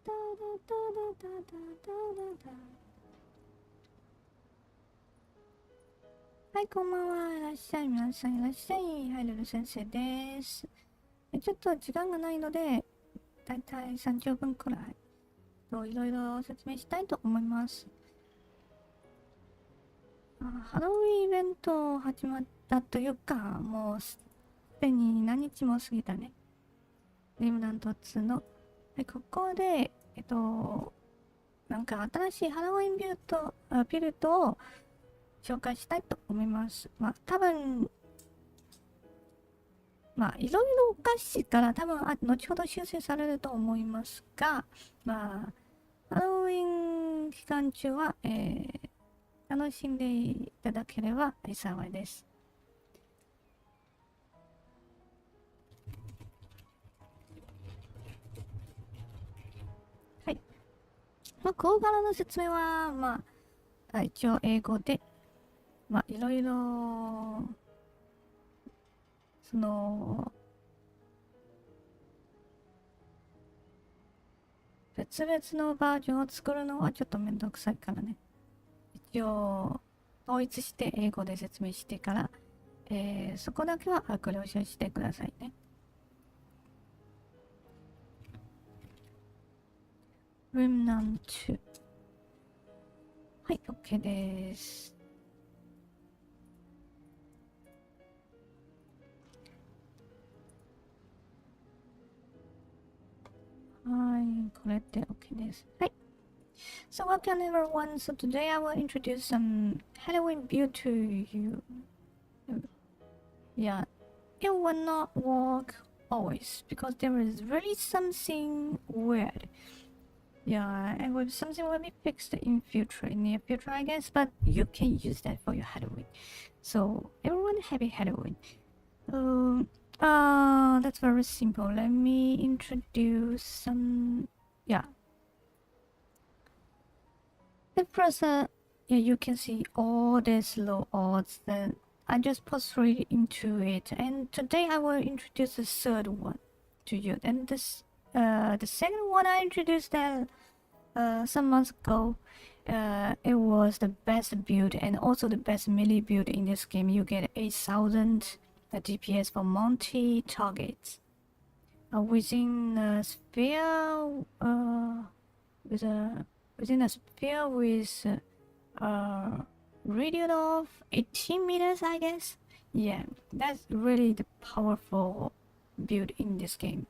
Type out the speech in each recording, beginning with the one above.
はい、こんばんは。いらっしゃい。皆さんいらっしゃい。はい、ルル先生です。ちょっと時間がないので、だいたい30分くらいいろいろ説明したいと思います。ハロウィンイベント始まったというか、もうすでに何日も過ぎたね。レムナント2の。はい、ここで、なんか新しいハロウィンビルドを紹介したいと思います。多分、いろいろおかしいから多分後ほど修正されると思いますが、ハロウィン期間中は、楽しんでいただければ幸いです。はい。ここからの説明は、一応英語で、いろいろ、別々のバージョンを作るのはちょっとめんどくさいからね。一応、統一して英語で説明してから、そこだけはご了承してくださいね。Remnant II。はい、OK です。はい、これって OK です。はい。So welcome everyone. So today I will introduce some Halloween build to you. Yeah, it will not work always because there is really something weird. Yeah, and something will be fixed in near future, I guess. But you can use that for your Halloween. So everyone, happy Halloween. That's very simple. Let me introduce some. Yeah. The first, you can see all these low odds. Then I just put 3 into it, and today I will introduce the third one to you. And the second one I introduced that some months ago. It was the best build and also the best melee build in this game. You get 8,000 DPS for multi targets within a sphere. Within a sphere with radius of 18 meters, I guess. Yeah, that's really the powerful build in this game.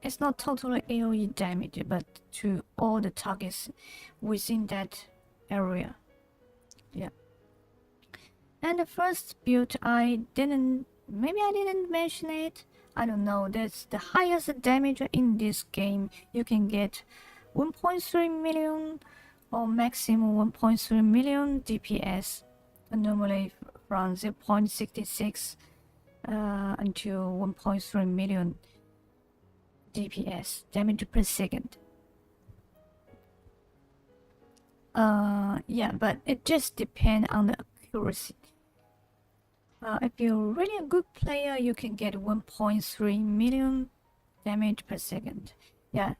It's not totally AoE damage, but to all the targets within that area. Yeah. And the first build maybe I didn't mention it. I don't know. That's the highest damage in this game. You can get 1.3 million or maximum 1.3 million DPS. Normally from 0.66 until 1.3 million DPS, damage per second. Yeah, but it just depends on the accuracy. If you're really a good player, you can get 1.3 million damage per second. Yeah,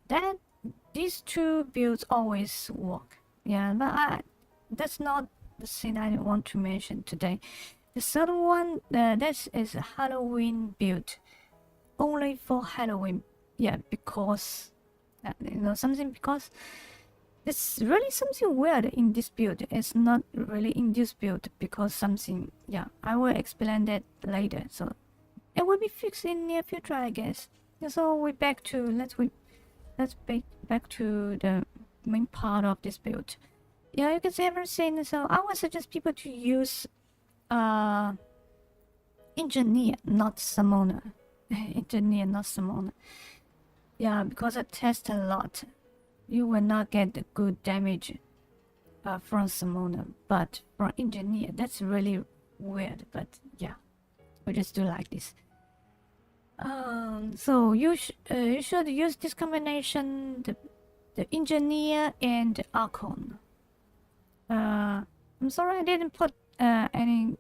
these two builds always work. Yeah, but that's not the thing I want to mention today. The third one, this is a Halloween build, only for Halloween. Yeah, because because it's really something weird in this build. It's not really in this build because something. Yeah, I will explain that later. So it will be fixed in near future, I guess. So we back to let's back to the main part of this build. Yeah, you can see everything. So I would suggest people to use engineer, not summoner. Engineer, not summoner. Yeah, because I test a lot. You will not get the good damage from summoner, but from engineer, that's really weird. But yeah, we just do like this. So you should use this combination, the engineer and the archon. I'm sorry I didn't put any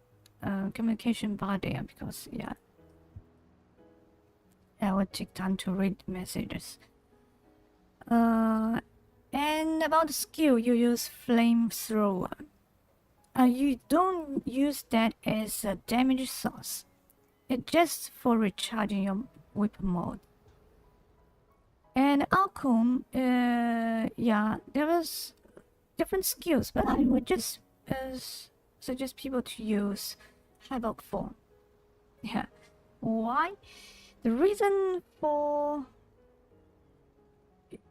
communication bar there because I would take time to read messages. And about the skill, you use flamethrower. You don't use that as a damage source. It's just for recharging your weapon mode. And Alcon, yeah, there was different skills, but I would just suggest people to use Havoc form. Yeah. Why? The reason for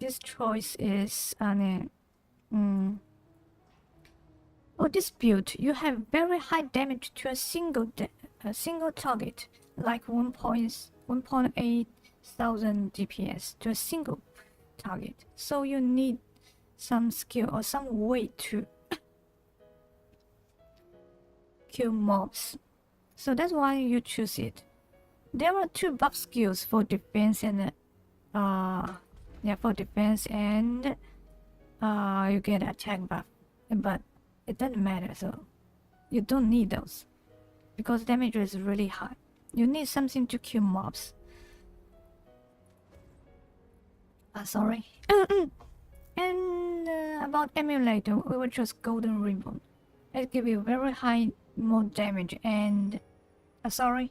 this choice is for this build, you have very high damage to a single target, like 1.8 thousand DPS to a single target. So you need some skill or some way to kill mobs. So that's why you choose it. There are two buff skills for defense and you get attack buff, but it doesn't matter, so you don't need those because damage is really high. You need something to kill mobs. Sorry. And about emulator, we will choose Golden Ribbon. It gives you very high more damage and sorry.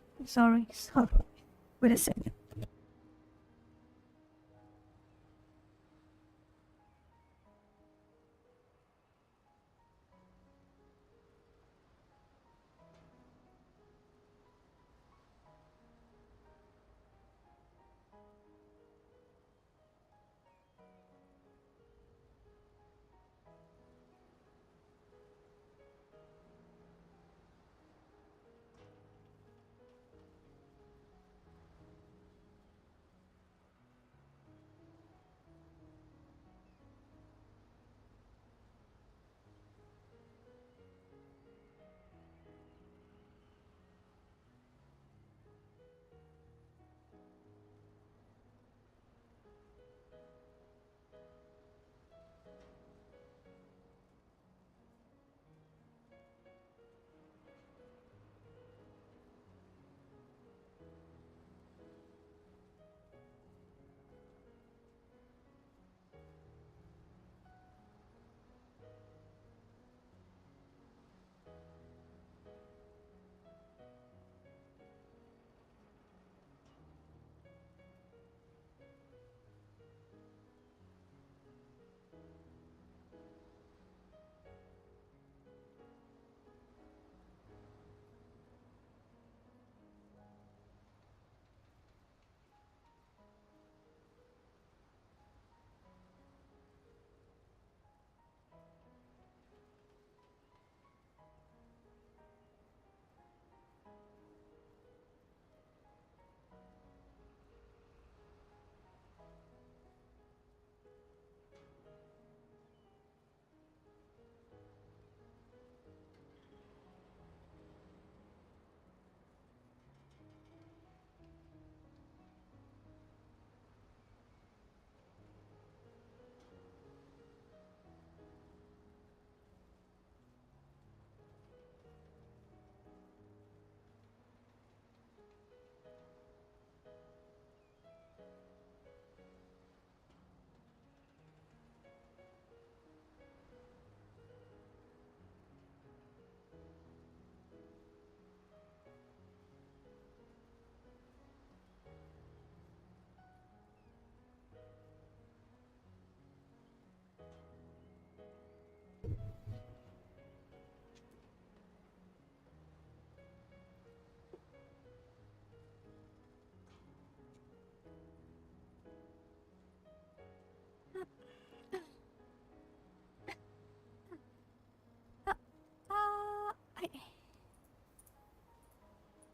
Wait a second.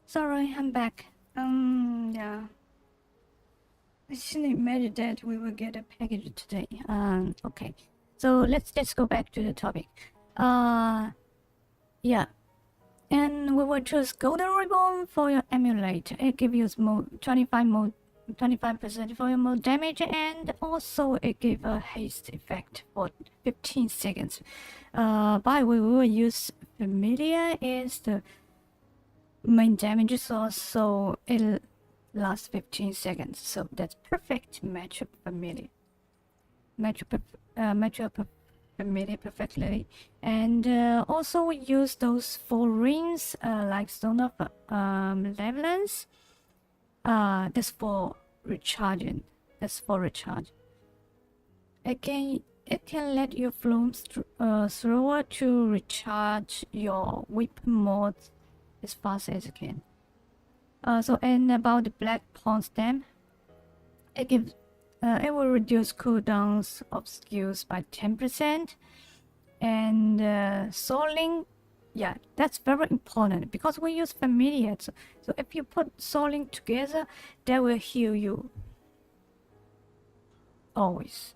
Sorry, I'm back. Yeah. I shouldn't imagine that we will get a package today. Okay. So let's just go back to the topic. Yeah. And we will choose Golden Ribbon for your emulator. It gives you more 25% for your more damage, and also it gives a haste effect for 15 seconds. By the way, we will use Familiar as the main damage source, so it'll last 15 seconds. So that's perfect match of Familiar. match your familiar perfectly. And also we use those 4 rings like Stone of Levelance. That's for recharging. That's for recharge. It can let your thrower to recharge your weapon mod as fast as you can. And about the black pawn stem, it will reduce cooldowns of skills by 10%. And Soul Link, yeah, that's very important because we use familiar. So if you put Soul Link together, that will heal you always.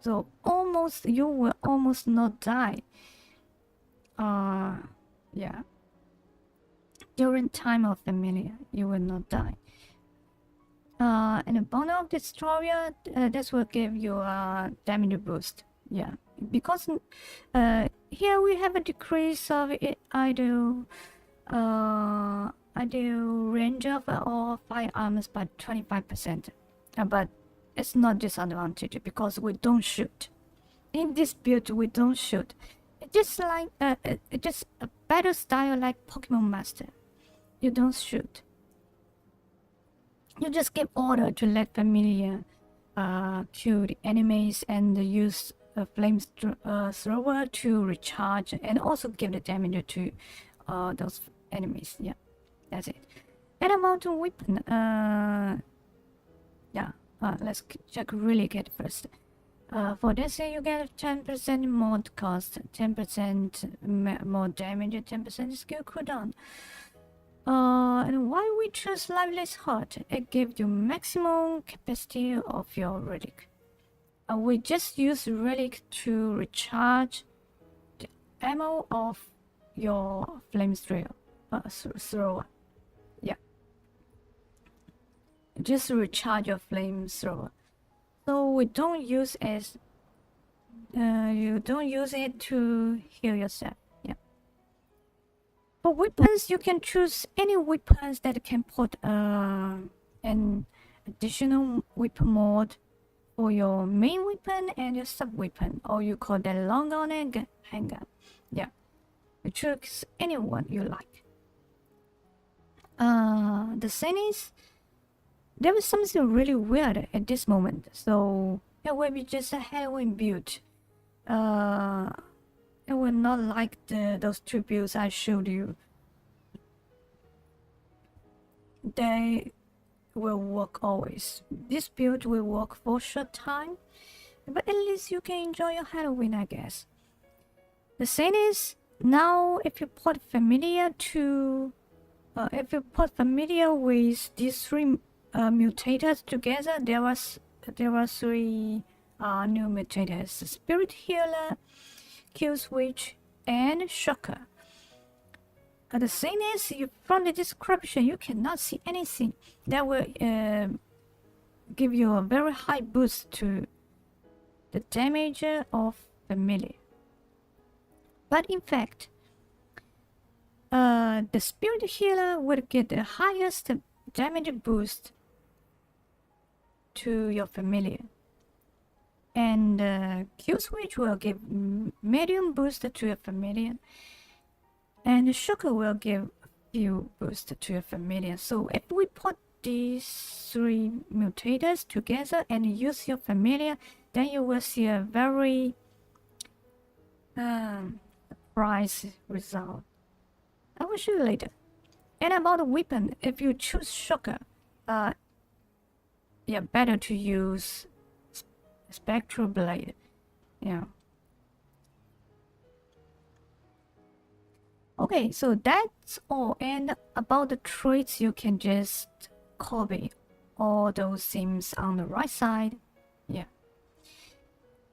So you will almost not die. Yeah. During time of familiar, you will not die. And the Bone of Destroyer, this will give you a damage boost. Yeah, because here we have a decrease of ideal range of all firearms by 25%. But it's not disadvantage because we don't shoot. In this build, we don't shoot. It's just like it's just a battle style like Pokemon Master. You don't shoot. You just give order to let familiar kill the enemies and use a flame thrower to recharge and also give the damage to those enemies. Yeah, that's it. And about the weapon, let's check really good first. For this, you get 10% more cost, 10% more damage, 10% skill cooldown. And why we choose Liveless Heart? It gives you maximum capacity of your relic. We just use relic to recharge the ammo of your flamethrower. Yeah, just recharge your flamethrower. So we don't use as you don't use it to heal yourself. Yeah. For weapons, you can choose any weapons that can put an additional weapon mod for your main weapon and your sub weapon, or you call that long gun and handgun. Yeah, you choose anyone you like. The thing is, there was something really weird at this moment, so it will be just a Halloween build. It will not like those 2 builds I showed you. They will work always. This build will work for a short time, but at least you can enjoy your Halloween, I guess. The thing is, now if you put familiar with these 3 mutators together, there are 3 new mutators: Spirit Healer, Kill Switch, and Shocker. The thing is, from the description, you cannot see anything that will give you a very high boost to the damage of familiar. But in fact, the Spirit Healer will get the highest damage boost to your familiar, and Kill Switch will give medium boost to your familiar, and the Shocker will give few boost to your familiar. So if we put these 3 mutators together and use your familiar, then you will see a very surprise result. I will show you later. And about the weapon, if you choose Shocker, yeah, better to use Spectral Blade. Yeah. Okay, so that's all. And about the traits, you can just copy all those things on the right side. Yeah.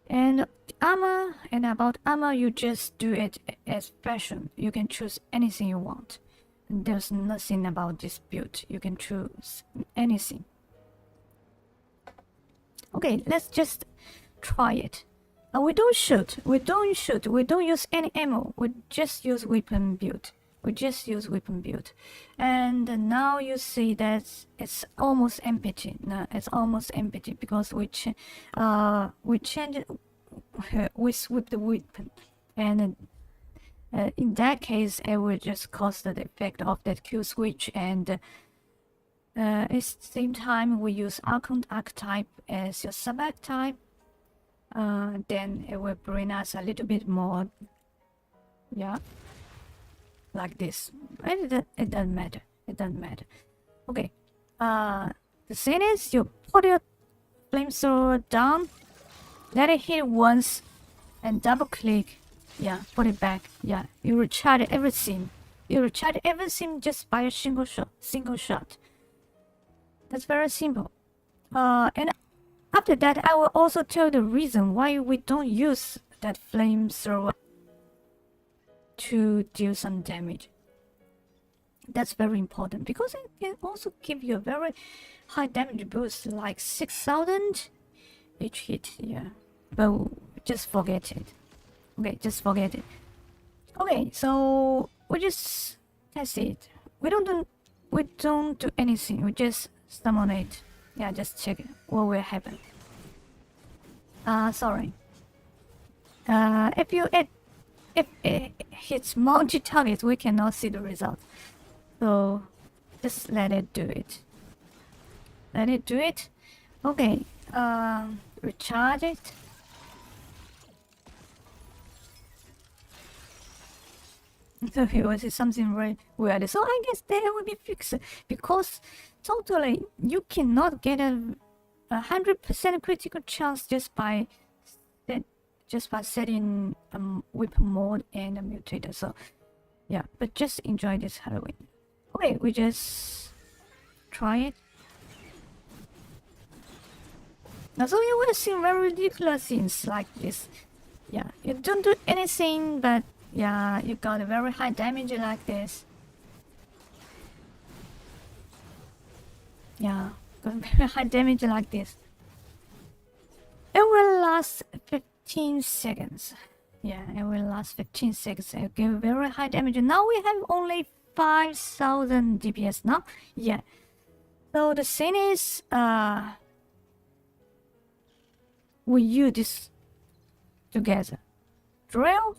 And armor, and about armor, you just do it as fashion. You can choose anything you want. There's nothing about this build. You can choose anything. Okay, let's just try it. We don't shoot. We don't use any ammo. We just use weapon build. We just use weapon build, and now you see that it's almost empty. No, it's almost empty because we change it. We swap the weapon, and in that case, it will just cause the effect of that Q switch, and at the same time we use archetype as your sub archetype. Then it will bring us a little bit more, yeah, like this. It doesn't matter. It doesn't matter. Okay. The thing is, you put your flamethrower down, let it hit once, and double click. Yeah, put it back. Yeah, you recharge everything. You recharge everything just by a single shot. That's very simple. And after that, I will also tell the reason why we don't use that flamethrower to deal some damage. That's very important because it can also give you a very high damage boost, like 6,000 each hit. Yeah, but just forget it. Okay, just forget it. Okay, so we just test it. We don't do anything. We just summon it. Yeah, just check what will happen. Sorry. If it hits multi targets, we cannot see the result. So just let it do it. Let it do it. Okay. Recharge it. So it was something very weird. So I guess that will be fixed because totally you cannot get a 100% critical chance just by setting weapon mode and a mutator. So yeah, but just enjoy this Halloween. Okay, we just try it. Now, so you will see very ridiculous things like this. Yeah, you don't do anything, but yeah, you got a very high damage like this. Yeah, got very high damage like this. It will last 15 seconds. Yeah, it will last 15 seconds. It will give very high damage. Now we have only 5,000 DPS now. Yeah. So the thing is, we use this together. Drill.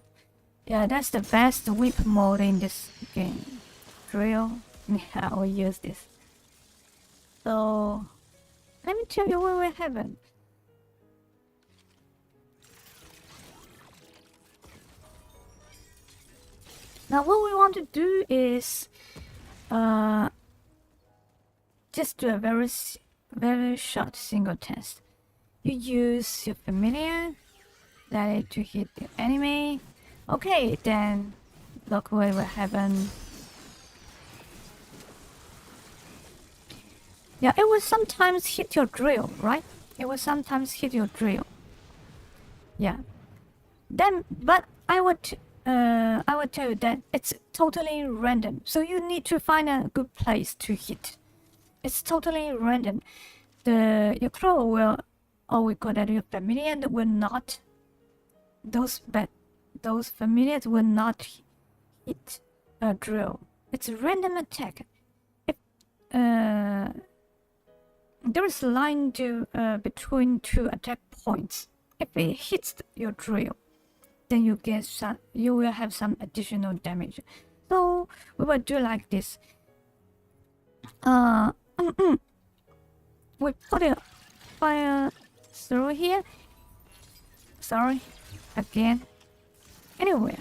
Yeah, that's the best whip mode in this game. Drill. Yeah, we use this. So let me tell you what will happen. Now what we want to do is just do a very short single test. You use your familiar, let it to hit the enemy. Okay, then look what will happen. Yeah, it will sometimes hit your drill, right? It will sometimes hit your drill. Yeah. Then, but I would tell you that it's totally random. So you need to find a good place to hit. It's totally random. Your crow will, or we call that your familiar will not. Those familiars will not hit a drill. It's a random attack. If there is a line between two attack points. If it hits your drill, then you will have some additional damage. So we will do like this. We put a fire through here. Sorry, again. Anywhere,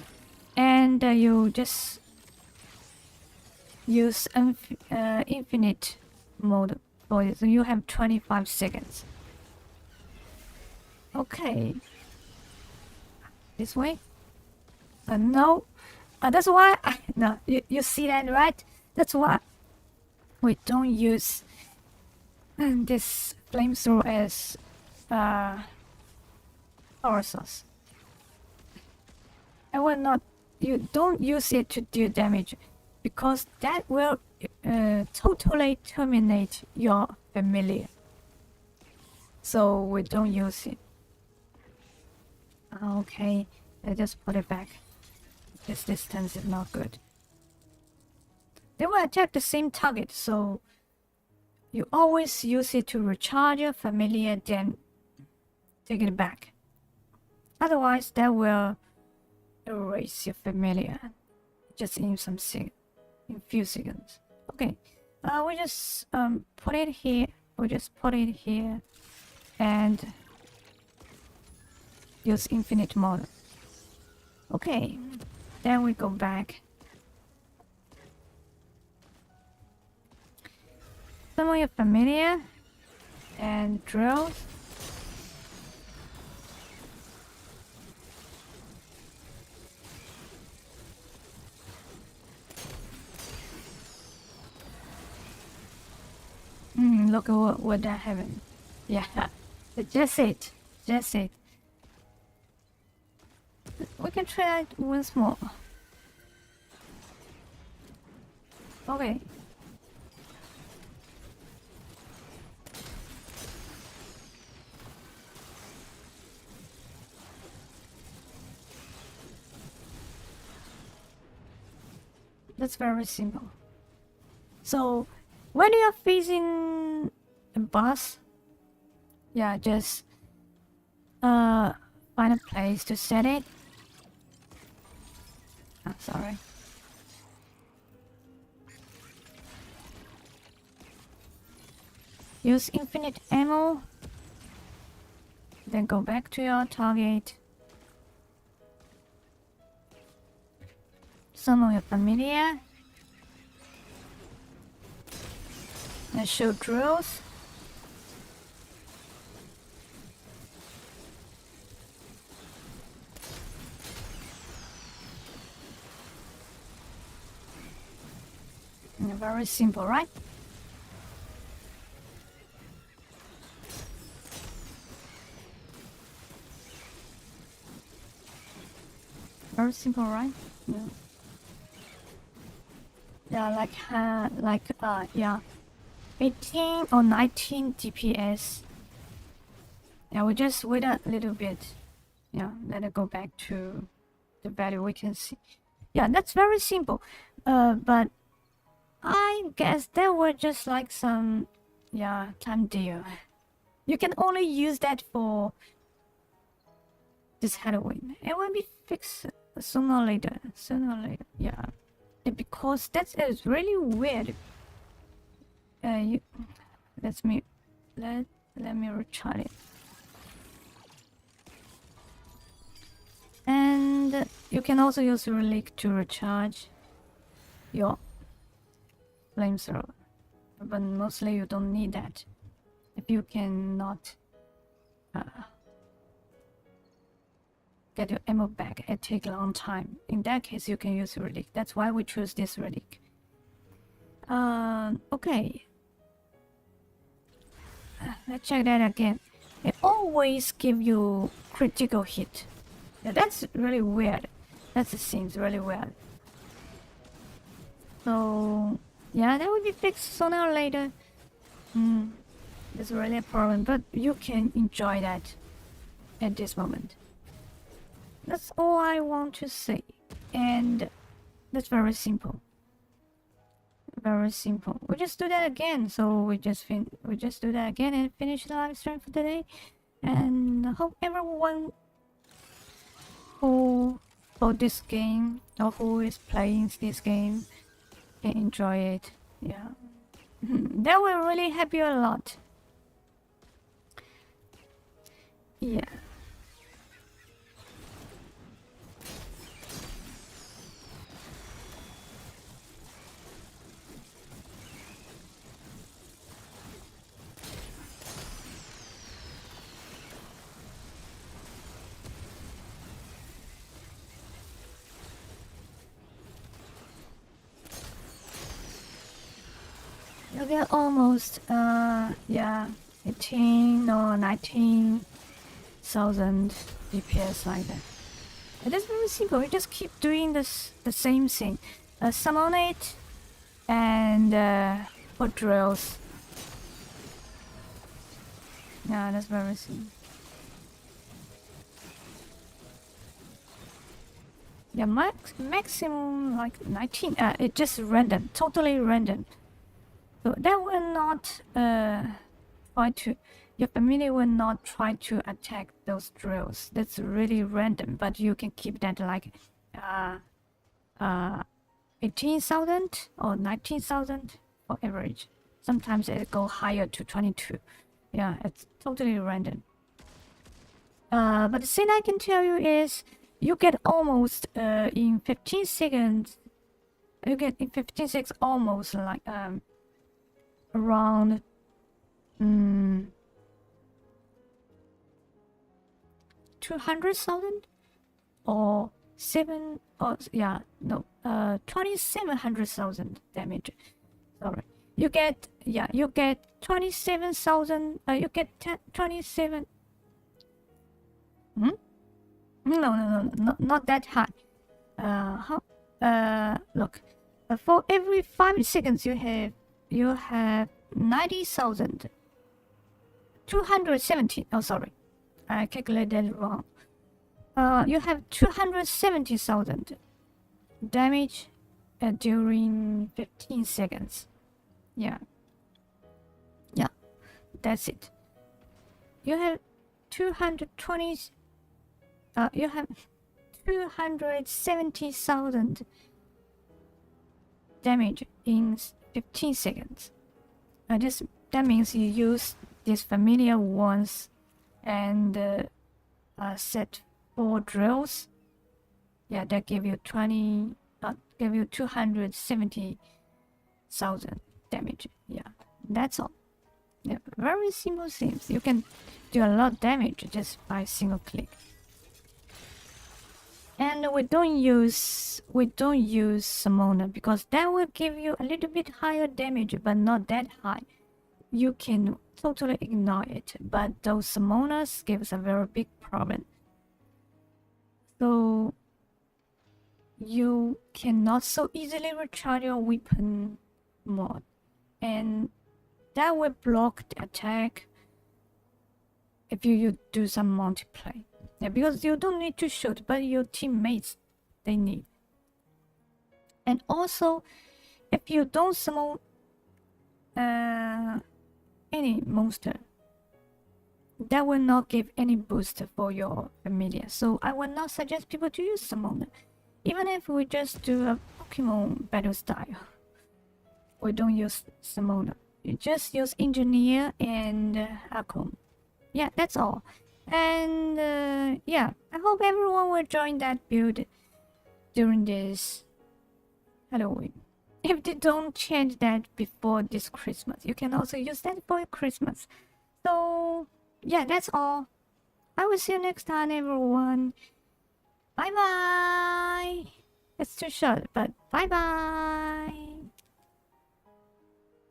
and you just use infinite mode for it. So you have 25 seconds. Okay. This way? No. That's why no. You see that, right? That's why we don't use this flamethrower as power source. I will not. You don't use it to deal damage, because that will totally terminate your familiar. So we don't use it. Okay, I just put it back. This distance is not good. they will attack the same target, so you always use it to recharge your familiar, then take it back. Otherwise, that will erase your familiar just in in few seconds. Okay, we just put it here. We just put it here and use infinite mode. Okay, then we go back. Some of your familiar and drills. Look at what that happened. Yeah, just it. Just it. We can try it once more. Okay. That's very simple. So when you're facing a boss, yeah, just find a place to set it. Oh, sorry. Use infinite ammo. Then go back to your target. Summon your familiar. And show drills. Very simple, right? Very simple, right? Yeah. Yeah, yeah, 18 or 19 DPS. Yeah, we just wait a little bit. Yeah, let it go back to the value we can see. Yeah, that's very simple. But I guess there were just like some, yeah, time deal. You can only use that for this Halloween. It will be fixed sooner or later. Sooner or later, yeah. Because that is really weird. Let me retry it. And you can also use relic to recharge your flamethrower, but mostly you don't need that if you cannot get your ammo back. It takes a long time. In that case, you can use relic. That's why we choose this relic. Okay. Let's check that again. It always gives you critical hit. Yeah, that's really weird. That seems really weird. So yeah, that will be fixed sooner or later. It's really a problem, but you can enjoy that at this moment. That's all I want to say, and that's very simple. Very simple. We just do that again. So we just do that again and finish the live stream for today. And I hope everyone who bought this game or who is playing this game can enjoy it. Yeah, that will really help you a lot. Yeah. You get almost yeah, 18 or 19,000 DPS like that. It is very simple. You just keep doing the same thing. Summon it and put drills. Yeah, that's very simple. Yeah, maximum like 19. It's just random, totally random. So that will not try to. Your family will not try to attack those drills. That's really random, but you can keep that like 18,000 or 19,000 for average. Sometimes it go higher to 22. Yeah, it's totally random. But the thing I can tell you is you get almost in 15 seconds. You get in 15 seconds almost like around 200,000 or 2,700,000 damage. Sorry, you get 27,000. You get 27. No, not that high. Look, for every 5 seconds you have 90,000. 270. Oh, sorry, I calculated wrong. You have 270,000 damage during 15 seconds. Yeah, that's it. You have 220. You have 270,000 damage in 15 seconds. That means you use this familiar once and set 4 drills. Yeah, that give you 270,000 damage. Yeah, that's all. Yeah, very simple things. You can do a lot of damage just by single click. And we don't use summoner because that will give you a little bit higher damage, but not that high. You can totally ignore it, but those summoners gives a very big problem. So you cannot so easily recharge your weapon mod, and that will block the attack if you do some multiplay. Yeah, because you don't need to shoot, but your teammates, they need. And also, if you don't summon any monster, that will not give any boost for your familiar. So I would not suggest people to use summoner. Even if we just do a Pokemon battle style, we don't use summoner. You just use engineer and Akon. Yeah, that's all. And yeah, I hope everyone will join that build during this Halloween. If they don't change that before this Christmas, you can also use that for Christmas. So yeah, that's all. I will see you next time, everyone. Bye bye. It's too short, but bye bye.